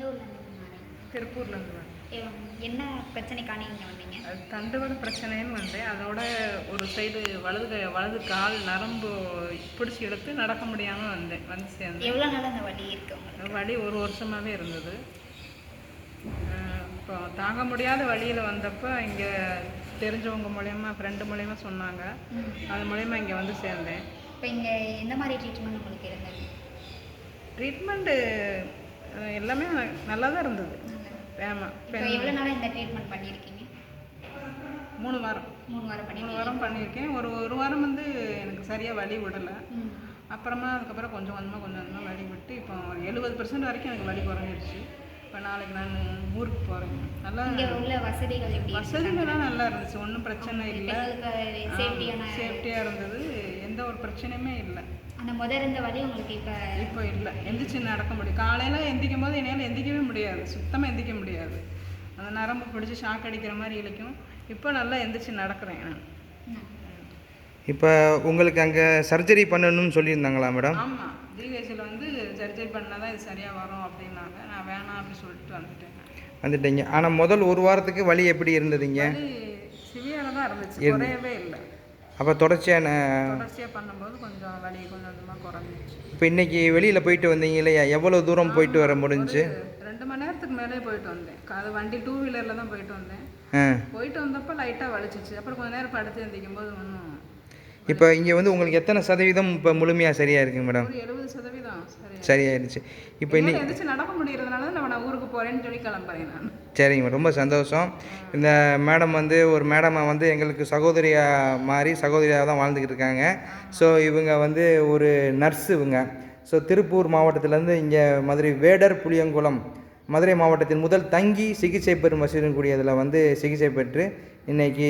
ஊர்லேருந்து வரீங்க? திருப்பூர்லேருந்து வரேன். என்ன பிரச்சனைக்கான இங்கே வந்தீங்க? தண்டுவட பிரச்சனைன்னு வந்தேன். அதோட ஒரு சைடு வலது கால் நரம்பு பிடிச்சி எடுத்து நடக்க முடியாமல் வந்து சேர்ந்தேன். எவ்வளோ நாள் அந்த வலி இருக்கு உங்களுக்கு? வலி ஒரு வருஷமாகவே இருந்தது. இப்போ தாங்க முடியாத வழியில் வந்தப்போ இங்கே தெரிஞ்சவங்க மூலயமா ஃப்ரெண்டு மூலயமா சொன்னாங்க. அது மூலயமா இங்கே வந்து சேர்ந்தேன். இப்போ இங்கே எந்த மாதிரி ட்ரீட்மெண்ட் உங்களுக்கு இருந்தது? ட்ரீட்மெண்ட்டு எல்லாமே நல்லா தான் இருந்தது. ஆமாம். இப்போ எவ்வளோ நாளாக இந்த ட்ரீட்மெண்ட் பண்ணியிருக்கீங்க? 3 வாரம். 3 வாரம் 3 வாரம் பண்ணியிருக்கேன். ஒரு வாரம் வந்து எனக்கு சரியாக வலி விடலை. அப்புறமா அதுக்கப்புறம் கொஞ்சம் கொஞ்சமாக வலி விட்டு இப்போ 70% வரைக்கும் எனக்கு வலி குறைஞ்சிருச்சு. இப்போ நாளைக்கு நான் ஊருக்கு போகிறேன். நல்லா இங்கே உள்ள வசதிகள் எப்படி? வசதிகள்லாம் நல்லா இருந்துச்சு. ஒன்றும் பிரச்சனை இல்லை. சேஃப்டியாக இருந்தது. எந்த ஒரு பிரச்சனையுமே இல்லை. அந்த இருந்த வலி உங்களுக்கு இப்போ இல்லை. எந்திரிச்சு நடக்க முடியும். காலையில் எந்திரிக்கும் போது என்னால் எந்திரிக்கவே முடியாது. சுத்தமாக எந்திரிக்க முடியாது. அந்த நரம்பு பிடிச்சி ஷாக் அடிக்கிற மாதிரி இழைக்கும். இப்போ நல்லா எந்திரிச்சு நடக்கிறேன் நான். இப்போ உங்களுக்கு அங்கே சர்ஜரி பண்ணணும்னு சொல்லியிருந்தாங்களா மேடம்? ஆமாம். ஜிஹெச்சில் வந்து சர்ஜரி பண்ணால் தான் இது சரியாக வரும் அப்படின்னாங்க. நான் வேணாம் அப்படின்னு சொல்லிட்டு வந்துட்டீங்க. ஆனால் முதல் ஒரு வாரத்துக்கு வலி எப்படி இருந்ததுங்க? சிவியராக தான் இருந்துச்சு. குறையவே இல்லை. அப்போ தொடர்ச்சியாக பண்ணும்போது கொஞ்சம் வலி கொஞ்சமாக குறைஞ்சிச்சு. இப்போ இன்றைக்கி வெளியில் போயிட்டு வந்தீங்க இல்லையா? எவ்வளோ தூரம் போயிட்டு வர முடிஞ்சு? 2 மணி நேரத்துக்கு மேலே போயிட்டு வந்தேன். அது வண்டி 2 வீலரில் தான் போயிட்டு வந்தேன். போயிட்டு வந்தப்போ லைட்டாக வலிச்சிச்சு. அப்புறம் கொஞ்சம் நேரம் படுத்து எந்திரிக்கும் போது ஒன்றும். இப்போ இங்கே வந்து உங்களுக்கு எத்தனை சதவீதம் இப்போ முழுமையாக சரியாக இருக்குங்க மேடம்? 70% சரியாயிடுச்சு. இப்போ இன்னைக்கு எந்திரிச்சு நடக்க முடியறதுனால தான் நான் ஊருக்கு போகிறேன்னு சொல்லி கிளம்புறேன் நான். சரிங்க, ரொம்ப சந்தோஷம். இந்த மேடம் வந்து ஒரு மேடமாக வந்து எங்களுக்கு சகோதரியாக மாறி சகோதரியாக தான் வாழ்ந்துக்கிட்டு இருக்காங்க. ஸோ இவங்க வந்து ஒரு நர்ஸு இவங்க. ஸோ திருப்பூர் மாவட்டத்திலேருந்து இங்கே மதுரை வேடர் புளியங்குளம் மதுரை மாவட்டத்தின் முதல் தங்கி சிகிச்சை பெறும் வசதியும் கூடியதில் வந்து சிகிச்சை பெற்று இன்றைக்கி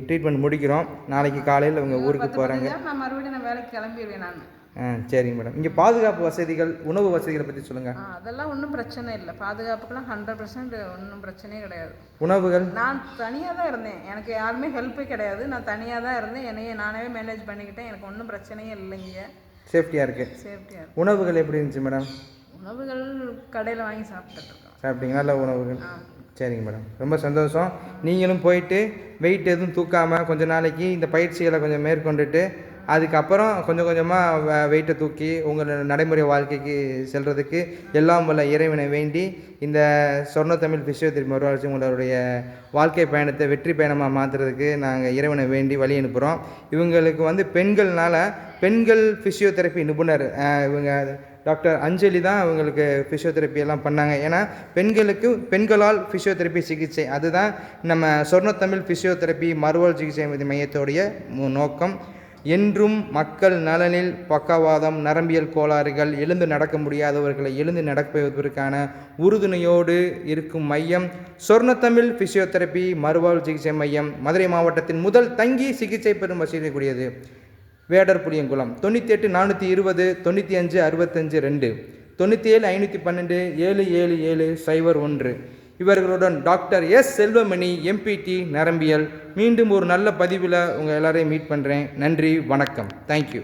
ட்ரீட்மெண்ட் முடிக்கிறோம். நாளைக்கு காலையில் இவங்க ஊருக்கு போகிறாங்க. நான் மறுபடியும் வேலைக்கு கிளம்பிடுவேன் நான். சரிங்க மேடம். இங்கே பாதுகாப்பு வசதிகள், உணவு வசதிகளை பற்றி சொல்லுங்கள். அதெல்லாம் ஒன்றும் பிரச்சனை இல்லை. பாதுகாப்புக்கெல்லாம் 100% ஒன்றும் பிரச்சனையே கிடையாது. உணவுகள் நான் தனியாக தான் இருந்தேன். எனக்கு யாருமே ஹெல்ப்பே கிடையாது. நான் தனியாக தான் இருந்தேன். என்னையே நானே மேனேஜ் பண்ணிக்கிட்டேன். எனக்கு ஒன்றும் பிரச்சனையே இல்லைங்க. சேஃப்டியாக இருக்குது. சேஃப்டியாக. உணவுகள் எப்படி இருந்துச்சு மேடம்? உணவுகள் கடையில் வாங்கி சாப்பிட்டுருக்கோம். சாப்பிட்டீங்க? நல்ல உணவுகள். சரிங்க மேடம், ரொம்ப சந்தோஷம். நீங்களும் போயிட்டு வெயிட் எதுவும் தூக்காமல் கொஞ்சம் நாளைக்கு இந்த பயிற்சிகளை கொஞ்சம் மேற்கொண்டுட்டு அதுக்கப்புறம் கொஞ்சம் கொஞ்சமாக வெயிட்டை தூக்கி உங்கள் நடைமுறை வாழ்க்கைக்கு செல்கிறதுக்கு எல்லாம் வல்ல இறைவனை வேண்டி இந்த சொர்ண தமிழ் ஃபிசியோதெரபி மறுவாழ்ச்சி உங்களுடைய வாழ்க்கை பயணத்தை வெற்றி பயணமாக மாற்றுறதுக்கு நாங்கள் இறைவனை வேண்டி வழி அனுப்புகிறோம். இவங்களுக்கு வந்து பெண்கள் ஃபிசியோதெரபி நிபுணர் இவங்க டாக்டர் அஞ்சலி தான் அவங்களுக்கு ஃபிசியோதெரப்பி எல்லாம் பண்ணாங்க. ஏன்னா பெண்களால் ஃபிசியோதெரப்பி சிகிச்சை, அதுதான் நம்ம சொர்ணத்தமிழ் ஃபிசியோதெரப்பி மறுவாழ் சிகிச்சை மையத்தோடைய நோக்கம். என்றும் மக்கள் நலனில் பக்கவாதம், நரம்பியல் கோளாறுகள், எழுந்து நடக்க முடியாதவர்களை எழுந்து நடப்பதற்கான உறுதுணையோடு இருக்கும் மையம் சொர்ணத்தமிழ் ஃபிசியோதெரப்பி மறுவாழ் சிகிச்சை மையம், மதுரை மாவட்டத்தின் முதல் தங்கி சிகிச்சை பெறும் வசதி கூடியது. வேடர் புளியங்குளம் 98 420 95 65 2 97 512 777 01. இவர்களுடன் டாக்டர் எஸ் செல்வமணி, MPT நரம்பியல். மீண்டும் ஒரு நல்ல பதிவில் உங்கள் எல்லாரையும் மீட் பண்ணுறேன். நன்றி, வணக்கம். தேங்க்யூ.